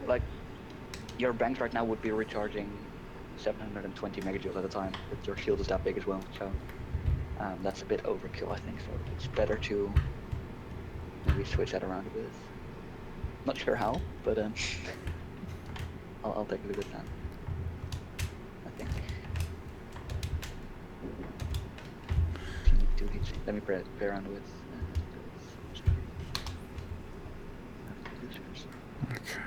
like your banks right now would be recharging 720 megajoules at a time, but your shield is that big as well, so that's a bit overkill, I think. So it's better to maybe switch that around a bit. Not sure how, but I'll take a look at that. I think. Let me play around with. Okay.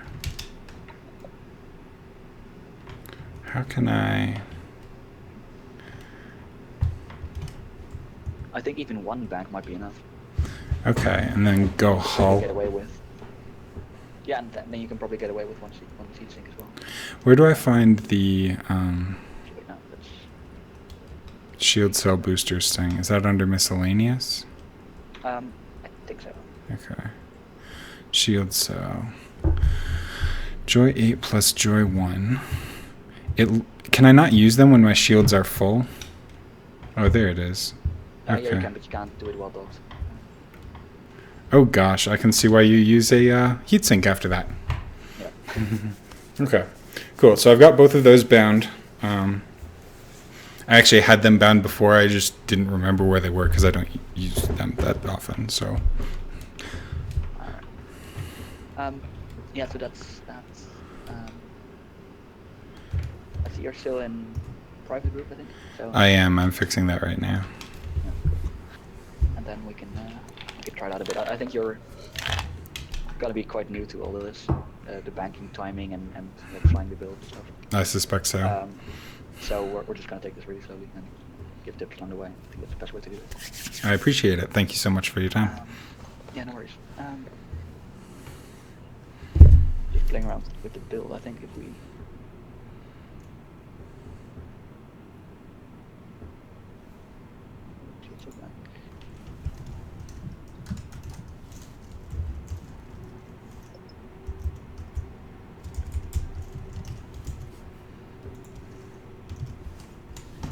How can I? I think even one bank might be enough. Okay, and then go hull. Get away with. Yeah, and then you can probably get away with one seat sink as well. Where do I find the No, shield cell boosters thing? Is that under miscellaneous? I think so. Okay. Shield cell. Joy 8 plus Joy 1. Can I not use them when my shields are full? Oh, there it is. Okay. Yeah, you can, but you can't do it while docked. Oh gosh, I can see why you use a heatsink after that. Yeah. Okay, cool. So I've got both of those bound. I actually had them bound before. I just didn't remember where they were because I don't use them that often. So. Yeah. So that's. I see you're still in private group, I think. So. I am. I'm fixing that right now. Yeah, cool. And then we can try that a bit. I think you're gonna be quite new to all of this, the banking timing and flying the build and stuff. I suspect so. So we're just gonna take this really slowly and give tips along the way. I think that's the best way to do it. I appreciate it. Thank you so much for your time. Yeah, no worries. Just playing around with the build. I think if we.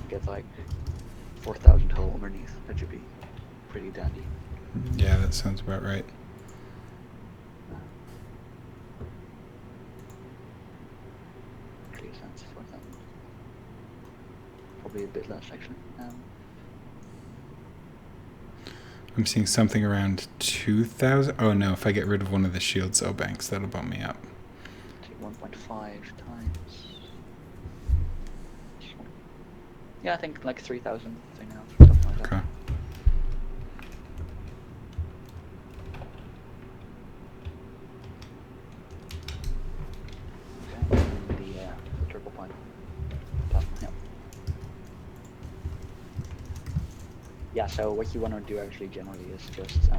Get like 4,000 hull underneath. That should be pretty dandy. Yeah, that sounds about right. Cents, 4,000. Probably a bit less actually. I'm seeing something around 2,000. Oh no, if I get rid of one of the shield cell banks, that'll bump me up. Take 1.5 times. Yeah, I think like 3,000 right now, something like that. Okay. The triple point plasma, yeah. Yeah, so what you want to do actually generally is just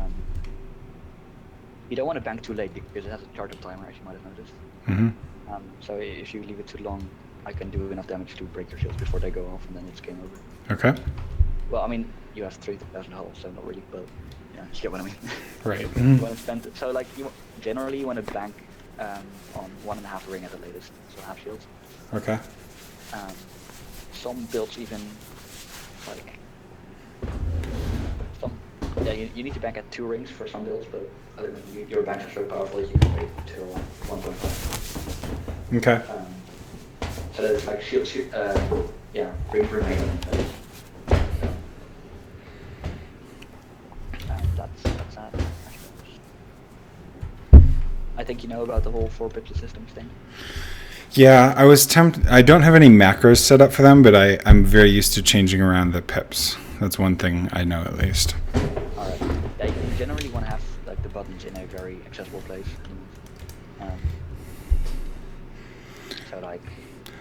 you don't want to bank too late because it has a startup timer, as you might have noticed. Mm-hmm. So if you leave it too long, I can do enough damage to break your shields before they go off, and then it's game over. Okay. Well, I mean, you have 3,000 hulls, so not really, but yeah, you get what I mean. Right. You want to spend so like generally you want to bank on 1.5 ring at the latest, so half shields. Okay. Some builds even like some. Yeah, you need to bank at 2 rings for some builds, but other than your banks are so powerful, you can wait till 1.5. Okay. So there's like shield, yeah, ring for ring. That's that. I think you know about the whole 4 pips systems thing. Yeah, I was tempted. I don't have any macros set up for them, but I'm very used to changing around the pips. That's one thing I know at least. Alright. Yeah, you generally want to have like the buttons in a very accessible place.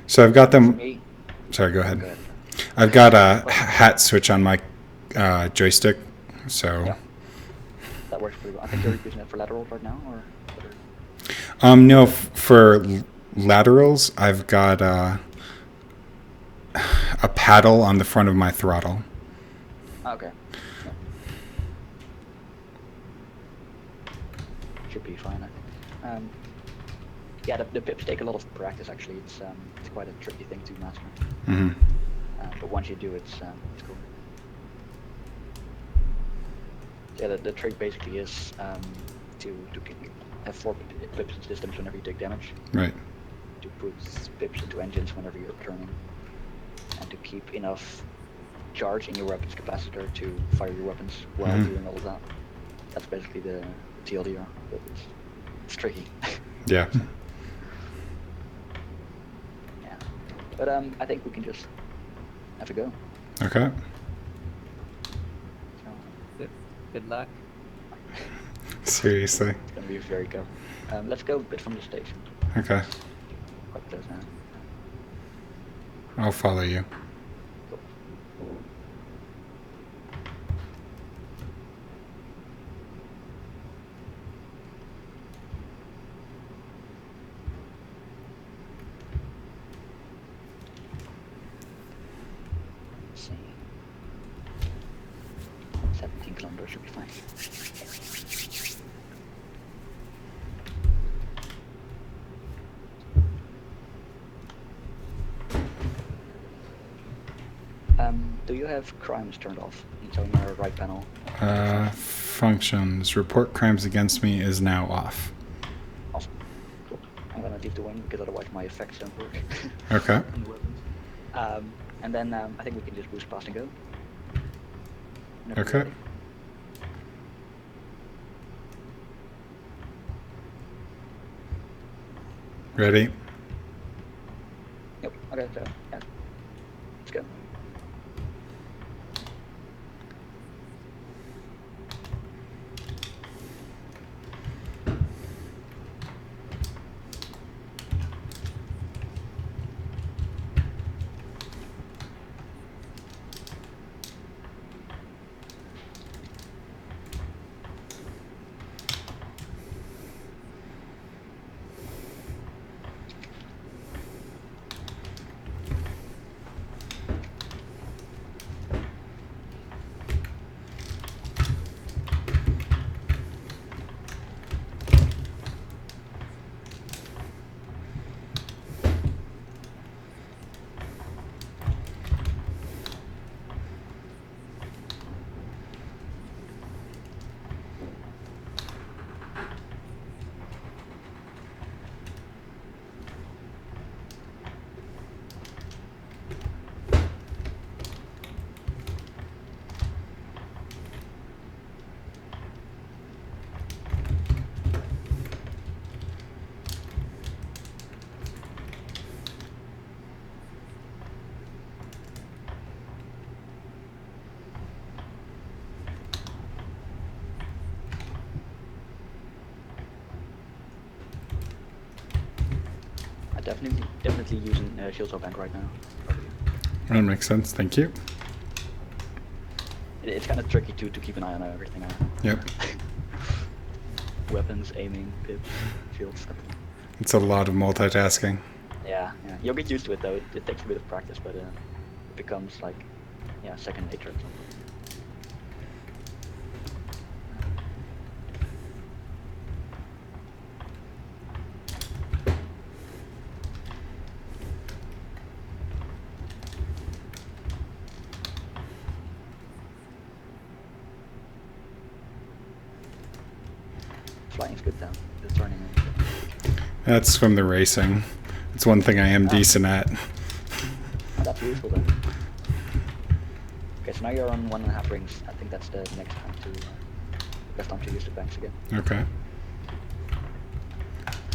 So I've got them. Me, Sorry, go ahead. I've got a hat switch on my joystick, so. Yeah. That works pretty well. I think you're using it for laterals right now, or? No, for laterals, I've got a paddle on the front of my throttle. Okay. Yeah. Should be fine, I think. Yeah, the pips take a lot of practice. Actually, it's quite a tricky thing to master. Mm-hmm. But once you do, it's cool. Yeah, the trick basically is to have 4 pips in systems whenever you take damage, Right. to put pips into engines whenever you're turning, and to keep enough charge in your weapons capacitor to fire your weapons while doing all of that. That's basically the TLDR, but it's tricky. Yeah. Yeah, but I think we can just have a go. Okay. So, Good luck. Seriously. it's gonna be very good. Let's go a bit from the station. Okay. Quite close now. I'll follow you. Cool. Let's see. 17 kilometers should be fine. Do you have crimes turned off? It's on your right panel. Functions. Report crimes against me is now off. Awesome. Cool. I'm gonna leave the wing because otherwise my effects don't work. Okay. On the weapons. And then I think we can just boost past and go. Whenever you're Okay. ready. Ready? Yep. Okay. So yeah, let's go. Definitely using shield bank right now. Probably. That makes sense. Thank you. It's kind of tricky to keep an eye on everything. Yep. Weapons, aiming, pips, shields. It's a lot of multitasking. Yeah, yeah. You'll get used to it though. It takes a bit of practice, but it becomes like, yeah, second nature at some point. Flying's good though. The turning. That's from the racing. It's one thing I am Ah. decent at. That's useful then. Okay, so now you're on 1.5 rings. I think that's the next time best time to use the banks again. Okay.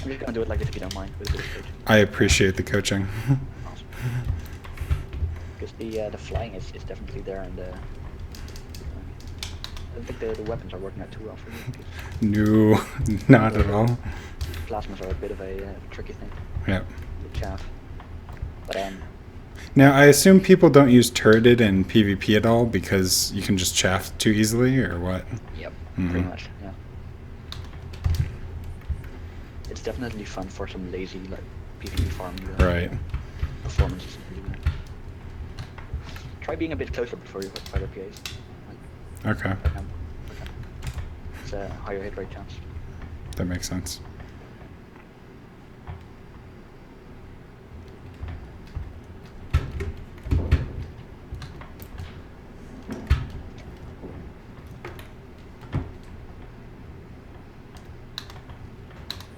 I'm just gonna do it like this if you don't mind, with a bit of coaching. I appreciate the coaching. Awesome. Because the flying is definitely there, and I don't think the weapons are working out too well for you. No, not at all. Plasmas are a bit of a tricky thing. Yep. The chaff. But Now, I assume people don't use turreted in PvP at all because you can just chaff too easily, or what? yep, Mhm. pretty much, yeah. It's definitely fun for some lazy like PvP farming. Right. Performance is really good. Try being a bit closer before you fight our PAs. Okay. It's a higher hit rate chance. That makes sense.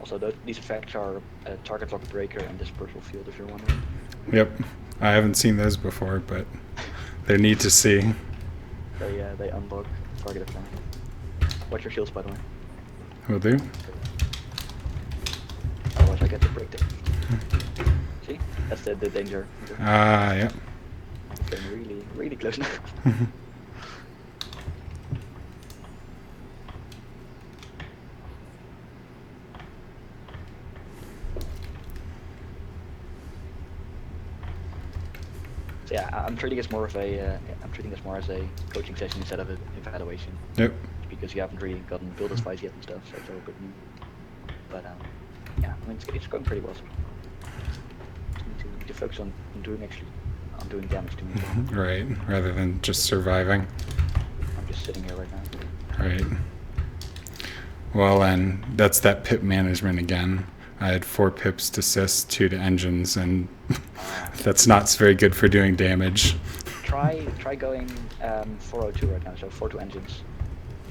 Also, these effects are target lock breaker and dispersal field, if you're wondering. Yep. I haven't seen those before, but they're neat to see. They unlock target effect. Watch your shields, by the way. Will do. Otherwise, I get to break them. See? That's the danger. Ah, yep. It's getting really, really close now. So yeah, I'm treating this more of a I'm treating this more as a coaching session instead of an evaluation. Yep. Because you haven't really gotten build advice yet and stuff, so it's all good news. But yeah, I mean it's going pretty well. So just need to focus on doing damage to me. Right. Rather than just surviving. I'm just sitting here right now. Right. Well, and that's that pip management again. I had 4 pips to sys, 2 to engines, and that's not very good for doing damage. Try going 402 right now, so 4 to engines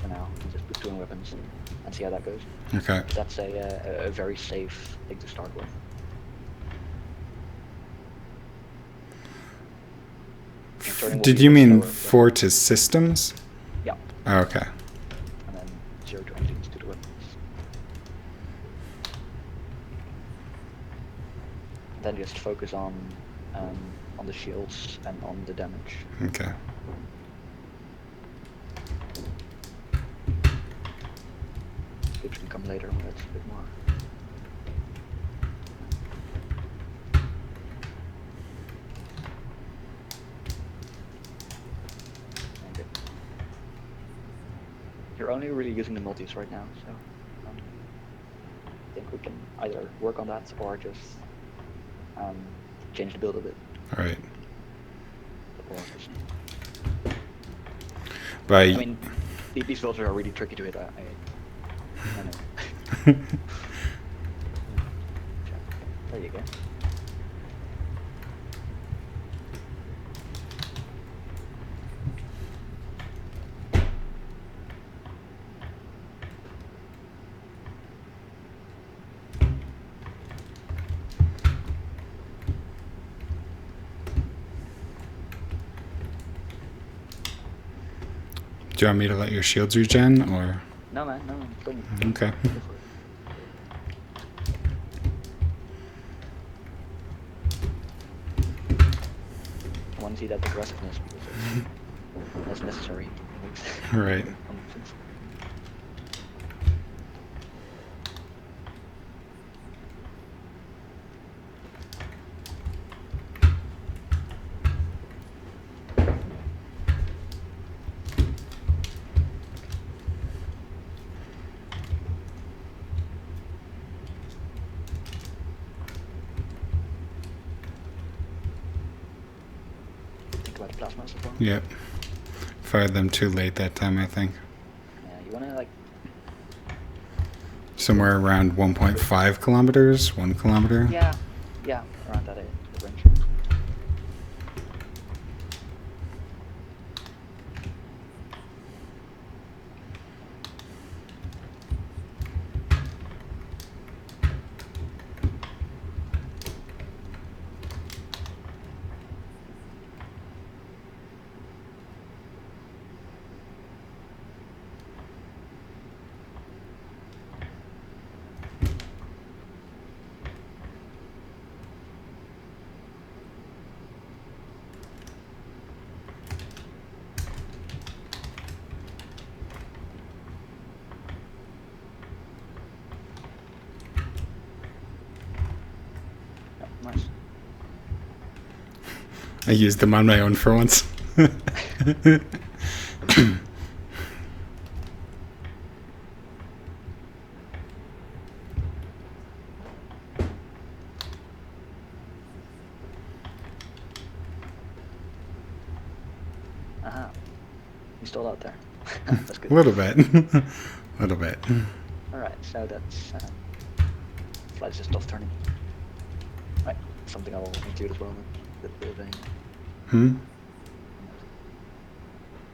for now, and just put 2 in weapons and see how that goes. Okay. That's a very safe thing to start with. Did you mean 4 to systems? Yeah. Oh, okay. And then 0 to engines to the weapons. Then just focus on the shields and on the damage. Okay. Which can come later when it's a bit more. Okay. You're only really using the multis right now, so I think we can either work on that or just change the build a bit. All right. I mean, these filters are really tricky to hit. I know. There you go. Do you want me to let your shields regen, or? No, man, no. Okay. I want to see that aggressiveness because that's necessary. Right. About the plasmas as well. Yep. Fired them too late that time, I think. Yeah, you wanna like Somewhere around 1.5 kilometers, 1 kilometer. yeah, around that range. Yeah, nice. I used them on my own for once. Aha. He's still out there. That's good. A little bit. A little bit. Alright, so that's flights just off turning. Right, something I will include as well. With building. Hmm?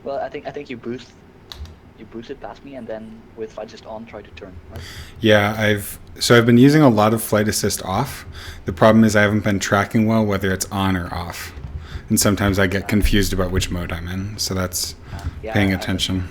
Well, I think you boost you boosted past me, and then with flight assist on, try to turn, right? Yeah, I've been using a lot of flight assist off. The problem is I haven't been tracking well whether it's on or off, and sometimes I get confused about which mode I'm in. So that's Yeah, paying I've been attention.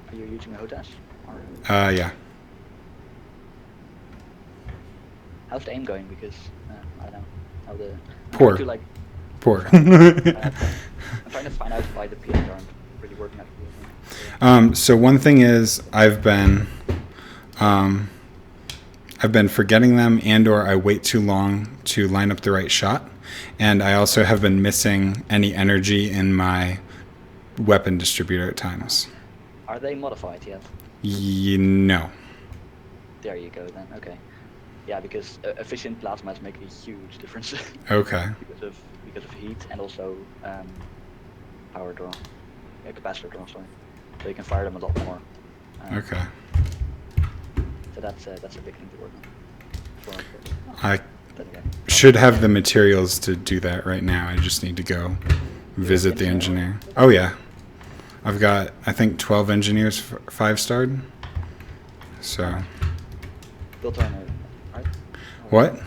Are you using a HOTAS? Or Yeah. how's the aim going? Because I don't know how the. I'm Poor. trying to, like, Poor. I'm trying to find out why the PAs aren't really working out for you. So one thing is I've been forgetting them, and/or I wait too long to line up the right shot, and I also have been missing any energy in my weapon distributor at times. Are they modified yet? No. There you go then. Okay. Yeah, because efficient plasmas make a huge difference. Okay. because of heat and also power draw, capacitor draw. Sorry, so you can fire them a lot more. Okay. So that's a big thing to work on. I should have the materials to do that right now. I just need to go visit the engineer. Oh yeah, I've got I think 12 engineers 5-starred. So. Bill Turner, right? What?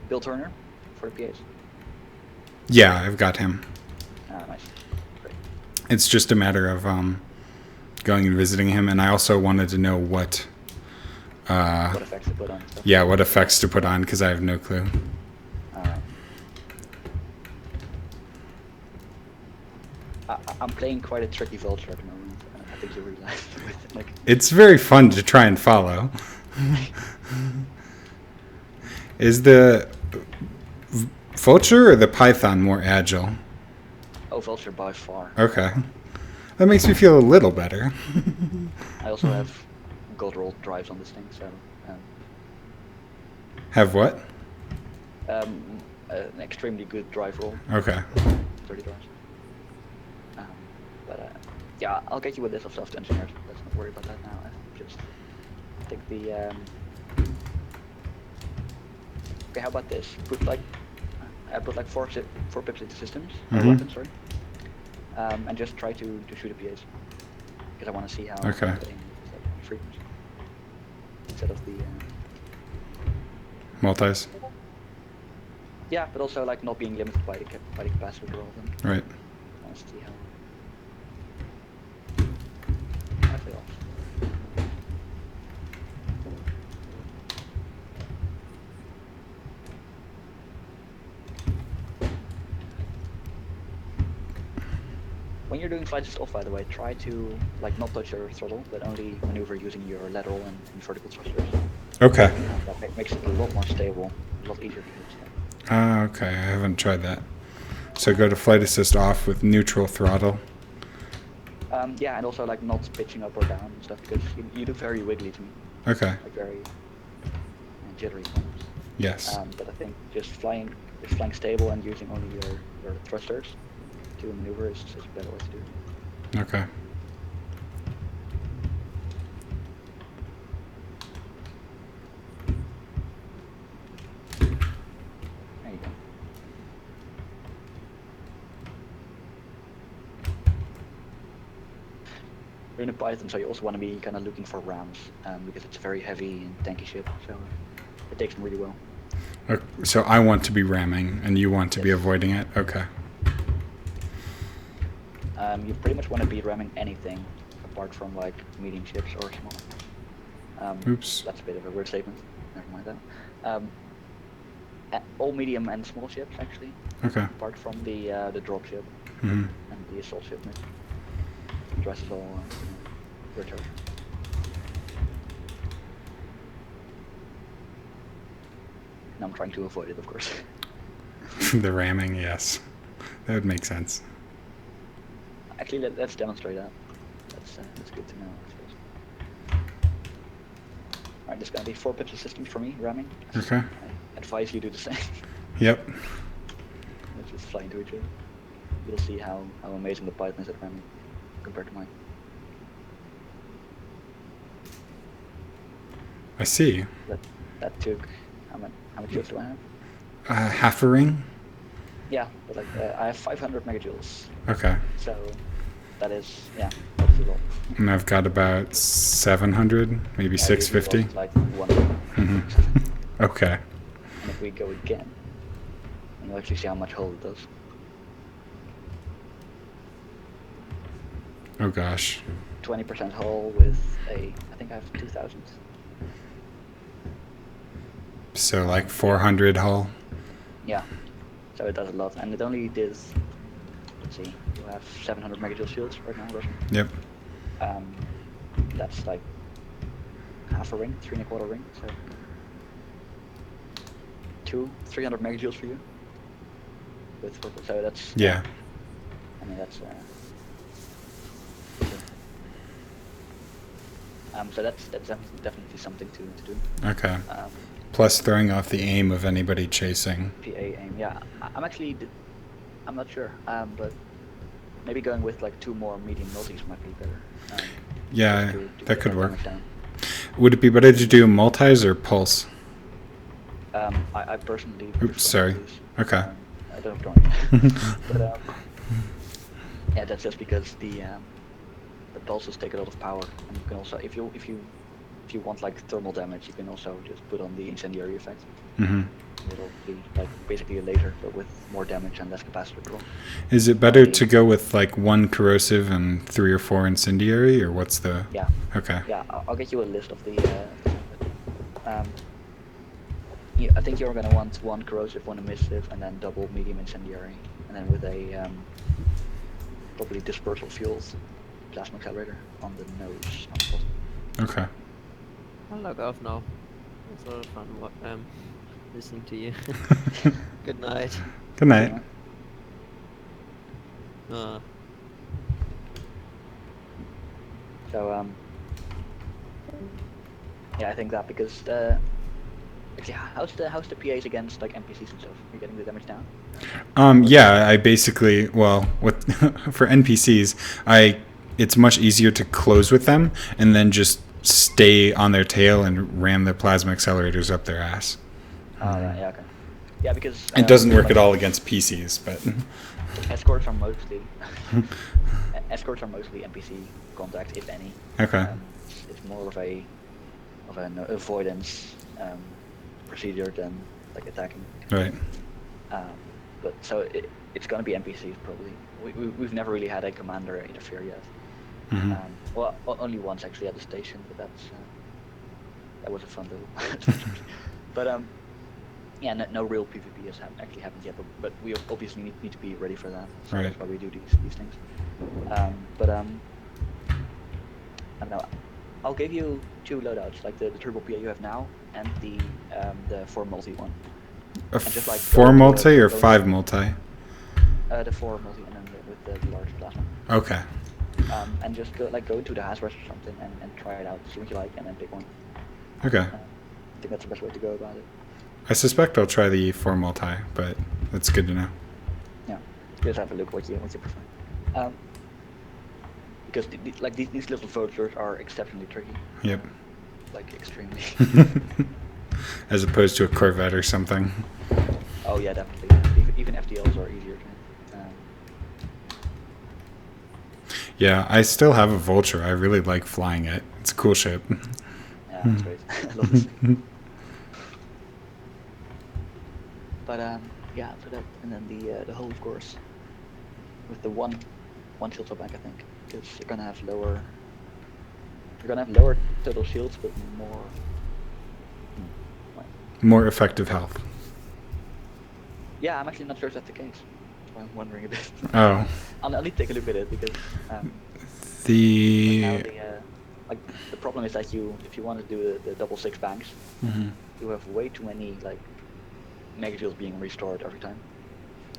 Bill Turner for the PAs. Yeah, I've got him. Ah, nice. Great. It's just a matter of going and visiting him, and I also wanted to know what effects to put on. Stuff. Yeah, what effects to put on, because I have no clue. I'm playing quite a tricky vulture at the moment. I think you realize with like. It's very fun to try and follow. Is the vulture or the python more agile? Oh, vulture by far. Okay. That makes me feel a little better. I also have gold roll drives on this thing, so. Have what? An extremely good drive roll. Okay. 30 drives. Yeah, I'll get you a list of stuff to engineers. Let's not worry about that now. I just think the. Okay, how about this? Put like four pips into systems or weapons, sorry. And just try to shoot the PAs, because I want to see how. Okay. Frequency instead of the. Multis. Yeah, but also like not being limited by the capacitor draw. Right. I want to see how. When you're doing flight assist off, by the way, try to like not touch your throttle, but only maneuver using your lateral and vertical thrusters. Okay. That makes it a lot more stable, a lot easier to use. Okay, I haven't tried that. So go to flight assist off with neutral throttle. Yeah, and also like not pitching up or down and stuff, because you look very wiggly to me. Okay. Like very jittery sometimes. Yes. But I think just flying stable and using only your thrusters to maneuver is just a better way to do it. Okay. There you go. You're in a Python, so you also want to be kind of looking for rams, because it's a very heavy and tanky ship, so it takes them really well. Okay, so I want to be ramming, and you want to be avoiding it? Okay. You pretty much want to be ramming anything, apart from like medium ships or small. Oops. That's a bit of a weird statement. Never mind that. All medium and small ships, actually. Okay. Apart from the drop ship Mm-hmm. and the assault ship. The rest is all recharge. And I'm trying to avoid it, of course. The ramming, yes. That would make sense. Actually, let's demonstrate that. That's good to know. Alright, this is gonna be 4 pips of systems for me, ramming. Okay. advise you do the same. Yep. Let's just fly into each other. You'll see how amazing the Python is at ramming compared to mine. I see. That took how many joules do I have? Half a ring? Yeah, but like I have 500 megajoules. Okay. So that is that's a lot. And I've got about 700, maybe Yeah, 650. you lost like 1. Mhm. Okay. And if we go again, and you'll actually see how much hold it does. Oh gosh. 20% hull with I think I have 2,000. So like 400 hull. Yeah, so it does a lot, and it only did. Let's see, you have 700 megajoule shields right now, Russian. Yep. That's like half a ring, 3 1/4 ring, so 300 megajoules for you. So that's Yeah. I mean that's so that's definitely something to do. Okay. Plus throwing off the aim of anybody chasing. PA aim, yeah. I'm not sure, but maybe going with like 2 more medium multis might be better. Yeah, to that get could work. damage down. Would it be better to do multis or pulse? I personally. Oops, sorry. multis. Okay. I don't have drawing. But yeah, that's just because the pulses take a lot of power, and you can also if you want like thermal damage, you can also just put on the incendiary effect. Mm-hmm. It'll be like basically a laser, but with more damage and less capacitor draw. Is it better to go with like 1 corrosive and 3 or 4 incendiary, or what's the? Yeah. Okay. Yeah, I'll get you a list of the. I think you're gonna want 1 corrosive, 1 emissive, and then double medium incendiary, and then with a probably dispersal fuels plasma accelerator on the nose. On the bottom. Okay. I'll log off now. It's a lot of fun listening to you. Good night. Good night. So yeah, I think that because actually, how's the PAs against like NPCs and stuff? You're getting the damage down. Yeah, I basically, well, with for NPCs, it's much easier to close with them and then just stay on their tail and ram the plasma accelerators up their ass. Oh, right, yeah, okay. Yeah, because It doesn't work at all against PCs, but escorts are mostly NPC contact, if any. okay. It's more of an avoidance procedure than like attacking. Right. But so it's going to be NPCs probably. We've never really had a commander interfere yet. Mm-hmm. Well, only once actually at the station, but that was a fun little. But yeah, no real PvP has actually happened yet. But we obviously need to be ready for that. So right. That's why we do these things. But I don't know. I'll give you 2 loadouts, like the triple PA you have now and the 4 multi one. Just like 4 multi or 5 multi? The 4 multi and then with the large plasma. Okay. And just go into the Hasbro or something and try it out, see what you like, and then pick one. Okay. I think that's the best way to go about it. I suspect I'll try the 4 multi, but that's good to know. Yeah, just have a look what you prefer. Because these little vultures are exceptionally tricky. Yep. Like extremely. As opposed to a Corvette or something. Oh yeah, definitely. Even FDLs are easier to. Yeah, I still have a Vulture. I really like flying it. It's a cool ship. Yeah, that's great. I love this thing. But yeah, so that, and then the hull, of course, with the one shield back, I think, because you're gonna have lower total shields, but more. More effective health. Yeah, I'm actually not sure if that's the case. That's why I'm wondering a bit. Oh. I'll need to take a look at it because. The problem is that if you want to do the double 6 banks, mm-hmm. you have way too many megajoules being restored every time.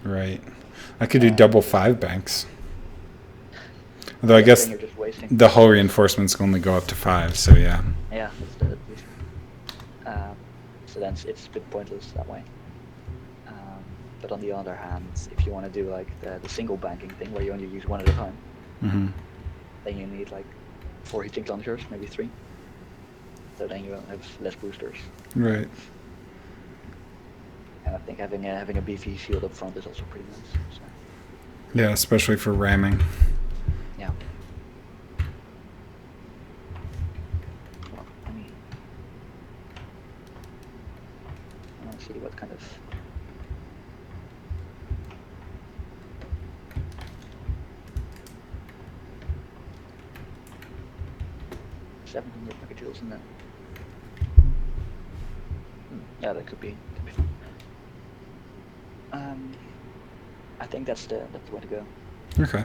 Right. I could do double 5 banks. Although I guess the hull reinforcements can only go up to 5, so yeah. Yeah, that's the issue. So then it's a bit pointless that way. But on the other hand, if you want to do like the single banking thing where you only use one at a time, Mm-hmm. then you need like 4 heat sink launchers, maybe 3. So then you have less boosters. Right. And I think having a beefy shield up front is also pretty nice. So Yeah, especially for ramming. yeah. Well, I want to see what kind of. $700 megajoules in that. Yeah, that could be fun. I think that's the way to go. Okay.